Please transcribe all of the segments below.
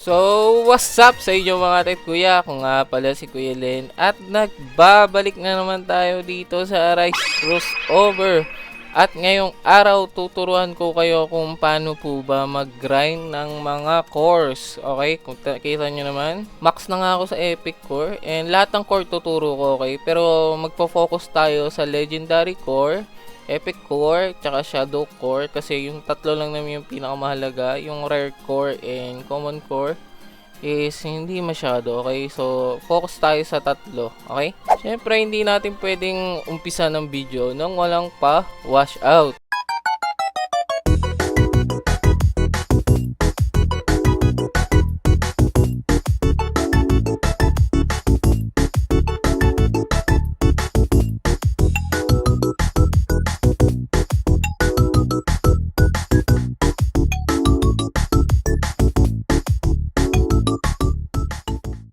So, what's up sa inyo mga tet kuya? Ako nga pala si Kuya Len at nagbabalik na naman tayo dito sa Arise Crossover. At ngayong araw tuturuan ko kayo kung paano po ba mag-grind ng mga cores. Okay, kung kita nyo naman, max na nga ako sa epic core and lahat ng core tuturo ko, okay? Pero magpo-focus tayo sa legendary core, epic core, tsaka shadow core kasi yung tatlo lang naman yung pinakamahalaga. Yung rare core and common core is hindi masyado, okay? So, focus tayo sa tatlo, okay? Siyempre, hindi natin pwedeng umpisa ng video nang walang pa wash out.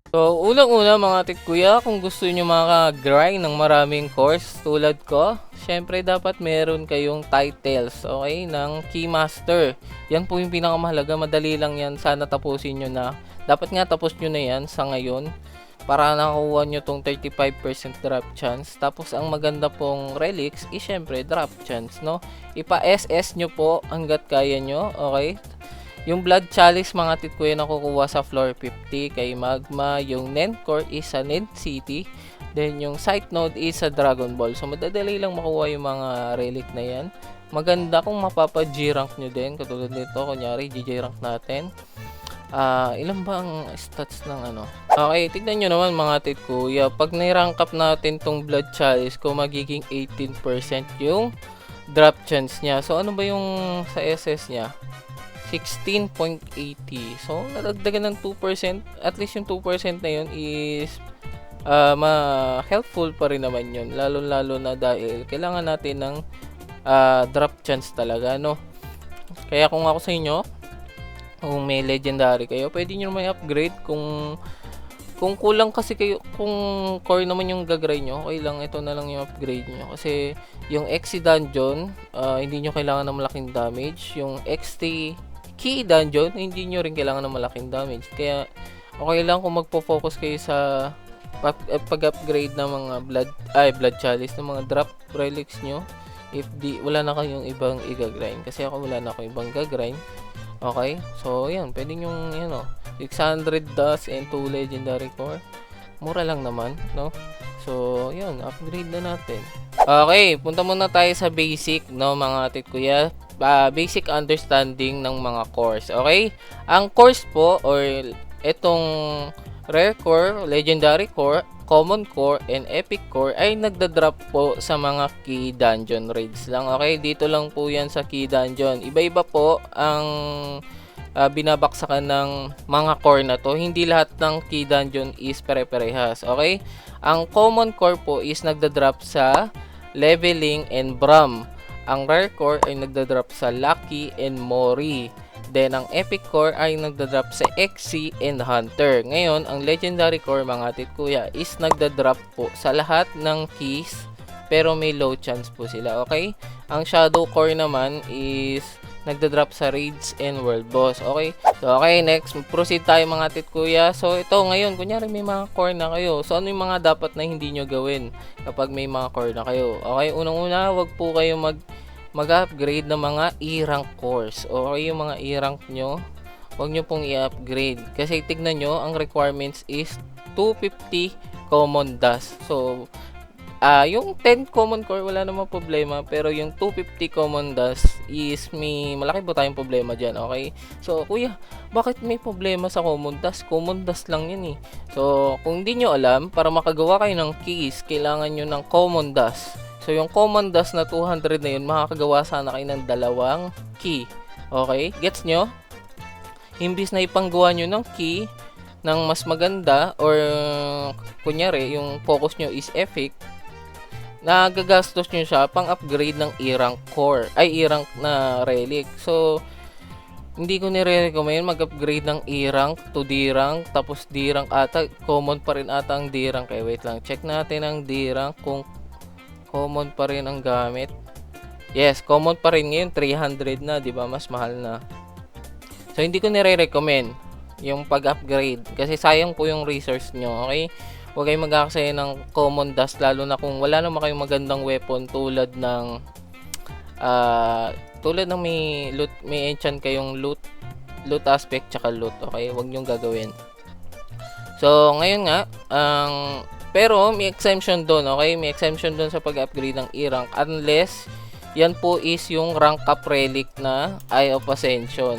So, unang-una mga tit kuya, kung gusto nyo maka-grind ng maraming course tulad ko, syempre dapat meron kayong titles, okay, ng Keymaster. Yan po yung pinakamahalaga, madali lang yan, sana tapusin nyo na. Dapat nga tapos nyo na yan sa ngayon para nakakuha nyo tong 35% drop chance. Tapos ang maganda pong relics is syempre drop chance, no? Ipa-SS nyo po hanggat kaya nyo, okay? Yung Blood Chalice mga tit ko yung nakukuha sa floor 50 kay Magma. Yung Nendcore is sa Nend City. Then yung Site Node is sa Dragon Ball. So madadali lang makuha yung mga relic na yan. Maganda kung mapapa G-rank nyo din. Katulad nito, kunyari GG rank natin. Ilan ba ang stats ng ano? Okay, tignan nyo naman mga tit kuya. Pag na-rank up natin tong Blood Chalice ko, magiging 18% yung drop chance niya. So ano ba yung sa SS niya? 16.80. So, nadagdagan ng 2%. At least yung 2% na yun is helpful pa rin naman yun. Lalo-lalo na dahil kailangan natin ng drop chance talaga, no? Kaya kung ako sa inyo, kung may legendary kayo, pwede nyo naman i-upgrade kung kulang kasi kayo, kung core naman yung gagray nyo, okay lang, ito na lang yung upgrade nyo. Kasi yung XC Dungeon, hindi nyo kailangan ng malaking damage. Yung XT Key Dungeon, hindi nyo rin kailangan ng malaking damage. Kaya, okay lang kung magpo-focus kayo sa pag-upgrade ng mga Blood Chalice, ng mga drop relics nyo. If wala na kayong ibang i-grind. Kasi ako wala na akong ibang gagrind. Okay? So, yan. Pwede nyo, 600 dust and 2 legendary core. Mura lang naman, no? So, yun. Upgrade na natin. Okay, punta muna tayo sa basic, no, mga tit kuya. Basic understanding ng mga cores, okay? Ang cores po, or itong rare core, legendary core, common core, and epic core ay nagda-drop po sa mga key dungeon raids lang, okay? Dito lang po yan sa key dungeon. Iba-iba po ang binabaksakan ng mga core na to. Hindi lahat ng key dungeon is pare-parehas, okay? Ang common core po is nagda-drop sa leveling and Bram. Ang rare core ay nagda-drop sa Lucky and Mori. Then, ang epic core ay nagda-drop sa XC and Hunter. Ngayon, ang legendary core mga tit kuya is nagda-drop po sa lahat ng keys pero may low chance po sila, okay? Ang shadow core naman is nagda-drop sa raids and world boss, okay? So, okay, next, proceed tayo mga tit kuya. So, ito ngayon, kunyari may mga core na kayo. So, ano yung mga dapat na hindi nyo gawin kapag may mga core na kayo? Okay, unang-una, wag po kayo mag-upgrade ng mga E-rank cores. Okay, yung mga E-rank nyo, wag nyo pong i-upgrade. Kasi tignan nyo, ang requirements is 250 common dust. So, yung 10 common core wala namang problema, pero yung 250 common dust is may malaki po tayong problema dyan, okay? So, kuya, bakit may problema sa common dust? Common dust lang yun eh. So, kung hindi nyo alam, para makagawa kayo ng keys, kailangan nyo ng common dust. So, yung common dust na 200 na yun, makakagawa sana kayo ng dalawang key. Okay? Gets nyo? Imbis na ipanggawa nyo ng key ng mas maganda, or kunyari, yung focus nyo is epic, nagagastos nyo siya pang upgrade ng E-rank core, ay E-rank na relic. So, hindi ko nire-recommend mag-upgrade ng E-rank to D-rank, tapos D-rank ata, common pa rin ata ang D-rank. Wait lang, check natin ang D-rank kung common pa rin ang gamit. Yes, common pa rin ngayon, 300 na, di ba? Mas mahal na. So, hindi ko nire-recommend. yung pag-upgrade. Kasi sayang po yung resource nyo, okay? Huwag kayong mag-aksaya ng common dust, lalo na kung wala naman kayong magandang weapon tulad ng may enchant kayong loot aspect tsaka loot, okay? Huwag nyong gagawin. So, ngayon nga, pero may exemption doon, okay? May exemption doon sa pag-upgrade ng E-rank unless yan po is yung rank up relic na Eye of Ascension.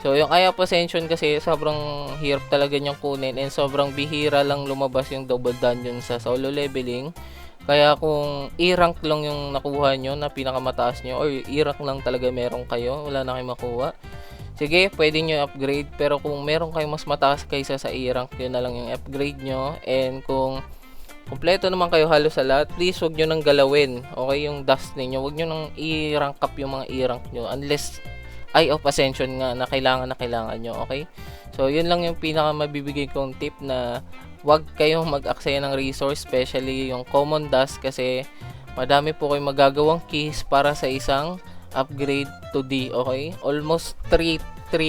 So, yung Eye of Ascension kasi sobrang hirap talaga niyang kunin and sobrang bihira lang lumabas yung double dungeon sa solo leveling. Kaya kung E-rank lang yung nakuha nyo na pinakamataas nyo or E-rank lang talaga meron kayo, wala na kayong makuha, sige, pwede nyo upgrade. Pero kung meron kayong mas mataas kaysa sa E-rank, yun na lang yung upgrade nyo. And kung kompleto naman kayo halos sa lahat, please wag nyo nang galawin, okay, yung dust ninyo. Wag nyo nang i-rank up yung mga E-rank nyo unless Eye of Ascension nga na kailangan nyo, okay? So, yun lang yung pinaka mabibigay kong tip, na wag kayong mag-aksaya ng resource, especially yung common dust, kasi madami po kayong magagawang keys para sa isang upgrade to D, okay? Almost 3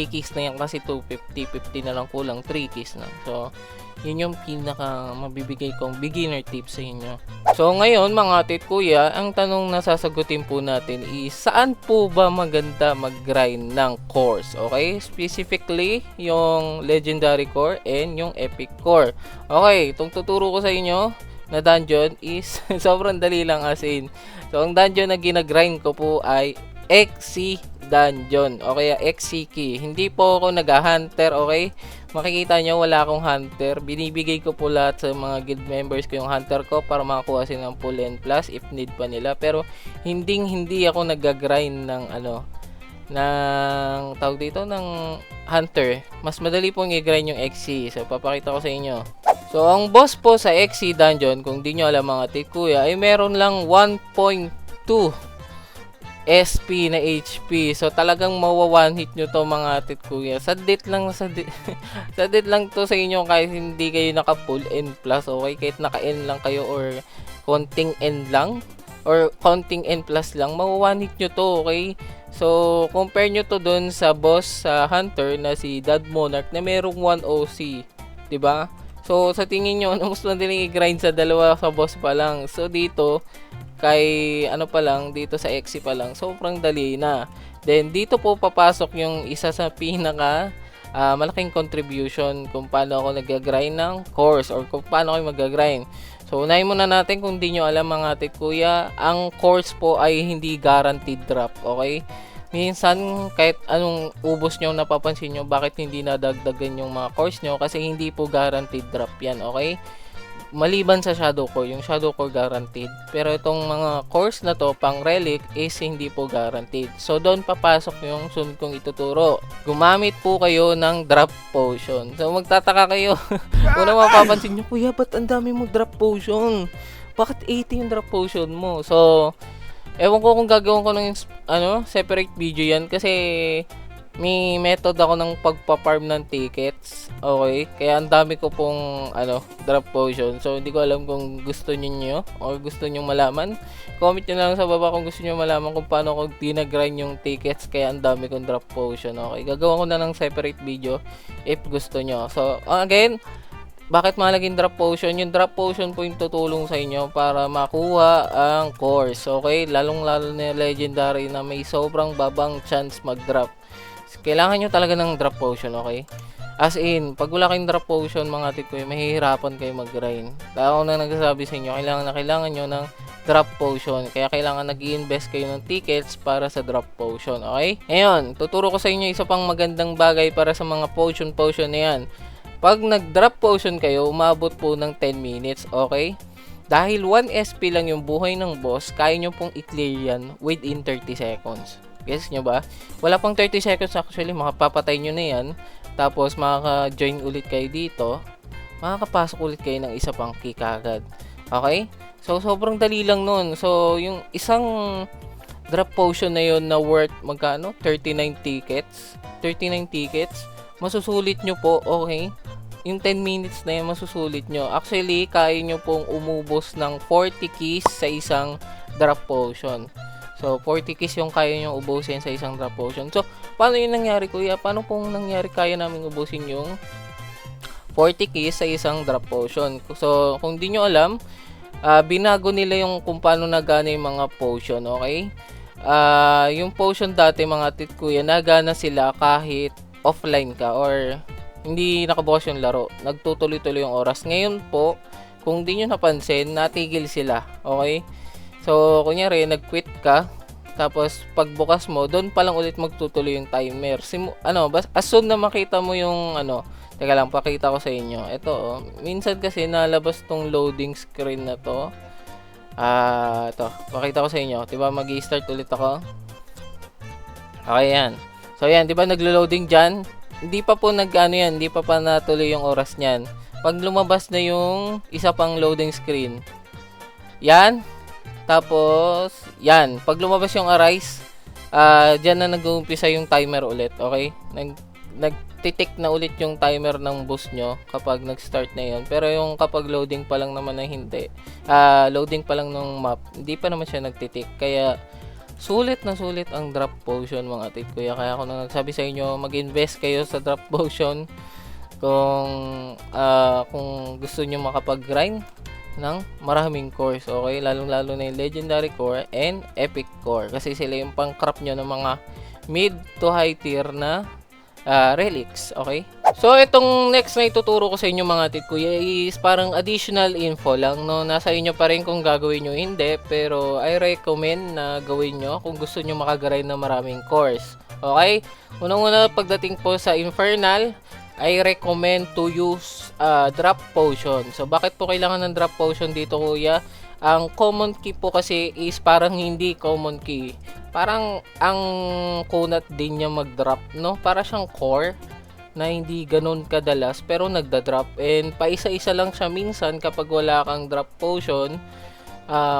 keys na yan kasi 250 na lang, kulang 3 keys na. So, yun yung pinaka mabibigay kong beginner tips sa inyo. So, ngayon mga tit kuya, ang tanong na sasagutin po natin is, saan po ba maganda mag-grind ng cores? Okay? Specifically, yung Legendary Core and yung Epic Core. Okay, itong tuturo ko sa inyo na dungeon is sobrang dali lang, as in. So, ang dungeon na ginagrind ko po ay XC Dungeon o kaya XC Key. Hindi po ako nag-hunter, okay? Makikita nyo, wala akong hunter. Binibigay ko po lahat sa mga guild members ko yung hunter ko para makakuha sila ng full and plus if need pa nila. Pero hindi ako nag-grind ng tawag dito, ng hunter. Mas madali pong i-grind yung XC. So, papakita ko sa inyo. So, ang boss po sa XC Dungeon, kung di nyo alam mga tikuya, ay meron lang 1.2 SP na HP. So, talagang mawa-one hit nyo to mga tikuya. Sadit lang to sa inyo kahit hindi kayo naka full N plus, okay? Kahit naka N lang kayo or konting N lang or konting N plus lang, mawa-one hit nyo to, okay? So, compare nyo to dun sa boss sa hunter na si Dad Monarch na merong 1 OC, diba? So, sa tingin nyo, mas madaling i-grind sa dalawa sa boss pa lang. So, dito kay dito sa XC pa lang, sobrang dali na. Then dito po papasok yung isa sa pinaka malaking contribution kung paano ako nag-grind ng cores or kung paano ako mag-grind. So, unahin muna natin, kung di nyo alam mga kuya, ang cores po ay hindi guaranteed drop, okay? Minsan, kahit anong ubos nyo, napapansin nyo bakit hindi nadagdagan yung mga cores nyo, kasi hindi po guaranteed drop yan, okay? Maliban sa Shadow Core, yung Shadow Core guaranteed. Pero itong mga cores na to, pang relic, is hindi po guaranteed. So, doon papasok yung sunod kong ituturo. Gumamit po kayo ng drop potion. So, magtataka kayo. Una mapapansin nyo, kuya, ba't ang dami mo drop potion? Bakit 80 yung drop potion mo? So, ewan ko kung gagawin ko ng separate video yan, kasi may method ako ng pagpa-farm ng tickets, okay? Kaya ang dami ko pong drop potion. So, hindi ko alam kung gusto niyo o gusto niyo malaman. Comment niyo lang sa baba kung gusto niyo malaman kung paano ko pinag-grind yung tickets kaya ang dami kong drop potion, okay? Gagawa ko na ng separate video if gusto niyo. So, again, bakit mahalagang drop potion? Yung drop potion po yung tutulong sa inyo para makuha ang cores, okay? Lalong-lalo na legendary na may sobrang babang chance mag-drop. Kailangan nyo talaga ng drop potion, okay? As in, pag wala kayong drop potion mga tikuya, mahihirapan kayo mag-grind. Ako na nagsasabi sa inyo, kailangan nyo ng drop potion. Kaya kailangan nag-i-invest kayo ng tickets para sa drop potion, okay? Ngayon, tuturo ko sa inyo isa pang magandang bagay para sa mga potion na yan. Pag nag-drop potion kayo, umabot po ng 10 minutes, okay? Dahil 1 SP lang yung buhay ng boss, kaya nyo pong i-clear yan within 30 seconds. Guess nyo ba? Wala pang 30 seconds actually, makapapatay nyo na yan. Tapos makaka-join ulit kayo dito. Makakapasok ulit kayo ng isa pang key kagad. Okay? So, sobrang dali lang nun. So, yung isang drop potion na yun na worth magkano? 39 tickets. 39 tickets. Masusulit nyo po, okay? Yung 10 minutes na yun, masusulit nyo. Actually, kaya nyo pong umubos ng 40 keys sa isang drop potion. So, 40 keys yung kaya nyo ubusin sa isang drop potion. So, paano yung nangyari kuya? Paano pong nangyari kaya namin ubusin yung 40 keys sa isang drop potion? So, kung di nyo alam, binago nila yung kung paano nagana yung mga potion, okay? Yung potion dati mga tit kuya, nagana sila kahit offline ka or hindi nakabukas yung laro. Nagtutuloy-tuloy yung oras. Ngayon po, kung di nyo napansin, natigil sila, okay? So, kunyari, nag-quit ka, tapos pagbukas mo, doon pa lang ulit magtutuloy yung timer. As soon na makita mo yung teka lang, pakita ko sa inyo. Ito, oh, minsan kasi nalabas tong loading screen na to. Ito, pakita ko sa inyo. Diba, mag-i-start ulit ako. Okay, yan. So, yan, diba, naglo-loading dyan? Hindi pa po yan, hindi pa natuloy yung oras niyan. Pag lumabas na yung isa pang loading screen, yan. Tapos, yan. Pag lumabas yung arise, dyan na nag-uumpisa yung timer ulit, okay? Nagtitik na ulit yung timer ng boost nyo kapag nag-start na yun. Pero yung kapag loading pa lang naman na hindi, loading pa lang ng map, hindi pa naman siya nagtitik. Kaya, sulit na sulit ang drop potion mga tit kuya. Kaya ako na nagsabi sa inyo, mag-invest kayo sa drop potion kung gusto nyo makapag-grind ng maraming cores, okay? Lalong-lalo na yung legendary core and epic core kasi sila yung pang-crop nyo ng mga mid to high tier na relics, okay? So, itong next na ituturo ko sa inyo mga tit kuya is parang additional info lang, no? Nasa inyo pa rin kung gagawin nyo hindi, pero I recommend na gawin nyo kung gusto nyo makagrind ng maraming cores, okay? Unang-una, pagdating po sa Infernal, I recommend to use drop potion. So, bakit po kailangan ng drop potion dito kuya? Ang common key po kasi is parang hindi common key. Parang ang kunat din niya mag-drop, no? Para siyang core na hindi ganun kadalas pero nagda-drop. And paisa-isa lang siya minsan kapag wala kang drop potion.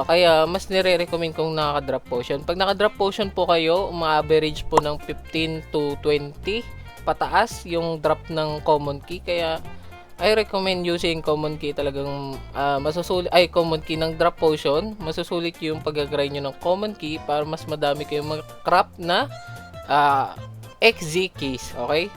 Kaya mas nire-recommend kong naka-drop potion. Pag naka-drop potion po kayo, ma-average po ng 15 to 20 pataas yung drop ng common key. Kaya I recommend using common key talagang common key ng drop potion. Masusulit yung pag-grind nyo ng common key para mas madami kayong mag-crop na XZ keys, okay?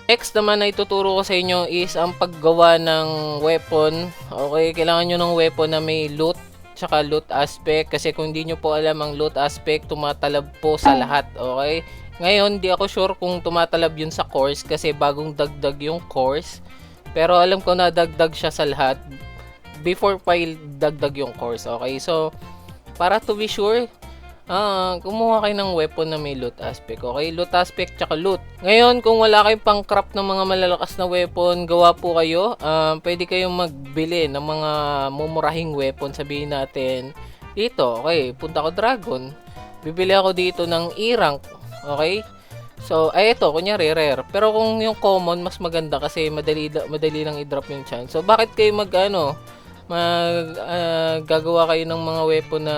Next naman na ituturo ko sa inyo is ang paggawa ng weapon. Okay, kailangan nyo ng weapon na may loot tsaka loot aspect kasi kung hindi nyo po alam ang loot aspect, tumatalab po sa lahat, okay? Ngayon, di ako sure kung tumatalab yun sa course kasi bagong dagdag yung course. Pero alam ko na dagdag siya sa lahat before pa dagdag yung course, okay? So, para to be sure, kumuha kayo ng weapon na may loot aspect, okay? Loot aspect tsaka loot. Ngayon, kung wala kayong pang craft ng mga malalakas na weapon, gawa po kayo. Pwede kayong magbili ng mga mumurahing weapon. Sabihin natin, dito, okay, punta ko dragon. Bibili ako dito ng E-rank, okay? So, ito, kunyari, rare. Pero kung yung common, mas maganda kasi madali lang i-drop yung chance. So, bakit kayo gagawa kayo ng mga weapon na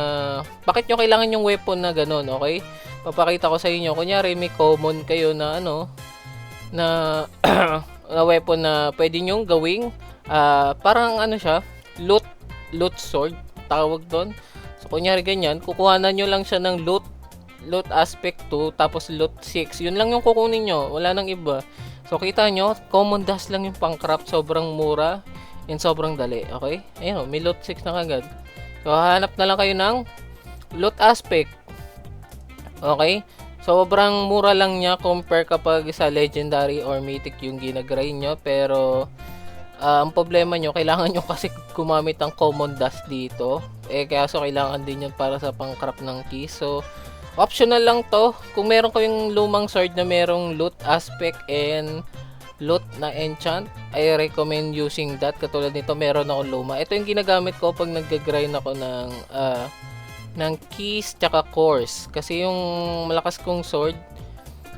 bakit nyo kailangan yung weapon na ganun, okay? Papakita ko sa inyo. Kunyari may common kayo na na weapon na pwede nyo gawing parang siya, loot sword tawag doon. So kunyari ganyan, kukuhanan nyo lang siya ng loot aspect 2 tapos loot 6. Yun lang yung kukunin nyo, wala nang iba. So kita nyo, common dust lang yung pang-craft, sobrang mura and sobrang dali, okay? Ayun, may loot 6 na kagad. So, hanap na lang kayo ng loot aspect. Okay? Sobrang mura lang niya compare kapag sa legendary or mythic yung ginagrind nyo. Pero, ang problema nyo, kailangan nyo kasi gumamit ng common dust dito. Kaya kailangan din yun para sa pang-craft ng keys. So, optional lang to. Kung meron kayong lumang sword na merong loot aspect and loot na enchant, I recommend using that. Katulad nito, meron ako luma. Ito yung ginagamit ko pag nag-grind ako ng keys tsaka cores. Kasi yung malakas kong sword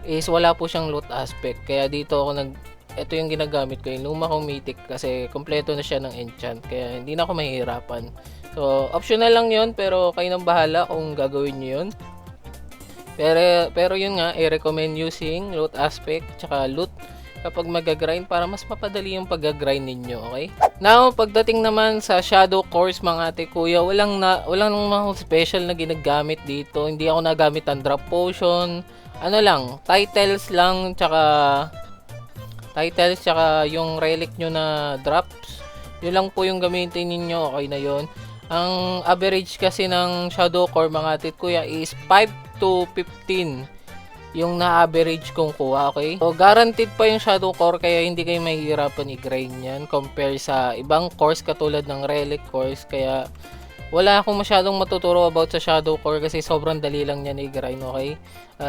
is wala po siyang loot aspect. Kaya dito ako ito yung ginagamit ko, yung luma kong mythic kasi kompleto na siya ng enchant. Kaya hindi na ako mahihirapan. So, optional lang yun, pero kayo nang bahala kung gagawin nyo yun. Pero yun nga, I recommend using loot aspect tsaka loot kapag mag-grind para mas mapadali yung pag-grind ninyo, okay? Now, pagdating naman sa shadow cores mga ate kuya, walang mga special na ginagamit dito. Hindi ako nagamit ang drop potion. Ano lang, titles tsaka yung relic nyo na drops. Yun lang po yung gamitin ninyo, okay na yun. Ang average kasi ng shadow core mga ate kuya is 5 to 15 yung na-average kong kuha, okay? So, guaranteed pa yung shadow core kaya hindi kayo mahihirapan i-grind yan compare sa ibang cores katulad ng relic cores. Kaya wala akong masyadong matuturo about sa shadow core kasi sobrang dali lang yan i-grind, okay?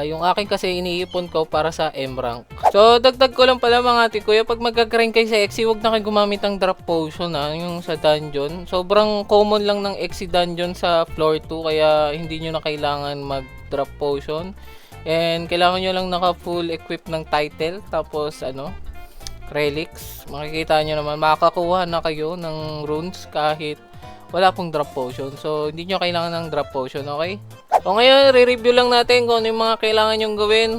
Yung akin kasi iniipon ko para sa M-rank. So, dagdag ko lang pala mga ate kuya, pag mag-grind kayo sa XC, huwag na kayo gumamit ng drop potion yung sa dungeon. Sobrang common lang ng XC dungeon sa floor 2 kaya hindi nyo na kailangan mag-drop potion. And kailangan nyo lang naka full equip ng title tapos relics. Makikita nyo naman makakakuha na kayo ng runes kahit wala pong drop potion. So hindi nyo kailangan ng drop potion, okay? So ngayon re-review lang natin kung ano yung mga kailangan nyong gawin.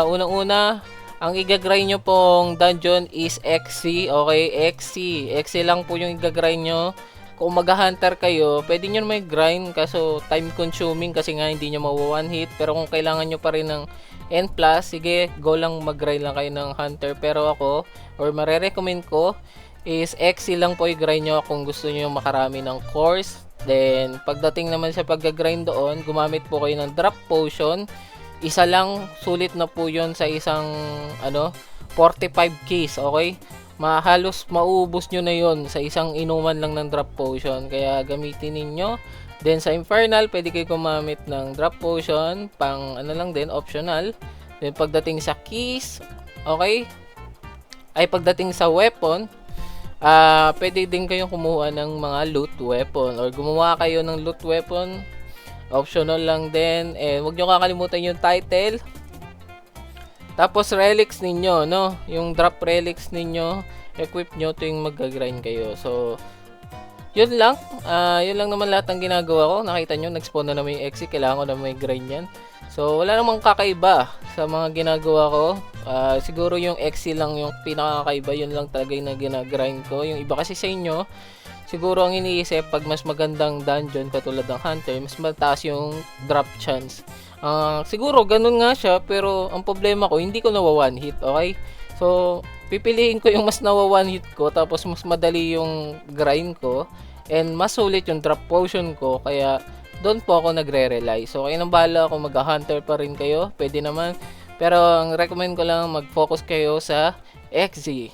Unang-una, ang igagrind nyo pong dungeon is XC, okay? XC lang po yung igagrind nyo. Kung mag-hunter kayo, pwede nyo may grind kaso time consuming kasi nga hindi nyo mawa-one hit. Pero kung kailangan nyo pa rin ng N+, sige, go lang mag-grind lang kayo ng hunter. Pero ako, or marerecommend ko, is XC lang po i-grind nyo kung gusto nyo makarami ng cores. Then, pagdating naman sa pag-grind doon, gumamit po kayo ng drop potion. Isa lang, sulit na po yun sa isang 45 case, okay? Halos maubos nyo na yon sa isang inuman lang ng drop potion, kaya gamitin ninyo. Then sa infernal pwede kayo gumamit ng drop potion pang lang din, optional. Then pagdating sa keys, okay, ay pagdating sa weapon, pwede din kayong kumuha ng mga loot weapon or gumawa kayo ng loot weapon, optional lang din. And huwag nyo kakalimutan yung title. Tapos relics ninyo, yung drop relics ninyo, equip nyo tuwing mag-grind kayo. So, yun lang. Yun lang naman lahat ng ginagawa ko. Nakita nyo, nag-spawn na naman yung XC. Kailangan ko na may grind yan. So, wala namang kakaiba sa mga ginagawa ko. Siguro yung XC lang yung pinakakaiba. Yun lang talaga yung ginagrind ko. Yung iba kasi sa inyo, siguro ang iniisip, pag mas magandang dungeon katulad ng Hunter, mas mataas yung drop chance. Siguro ganun nga siya, pero ang problema ko, hindi ko nawa one hit, okay? So, pipiliin ko yung mas nawa one hit ko, tapos mas madali yung grind ko, and mas sulit yung drop potion ko, kaya doon po ako nagre-rely. So, kayo nang bahala kung mag-hunter pa rin kayo, pwede naman. Pero ang recommend ko lang, mag-focus kayo sa XZ.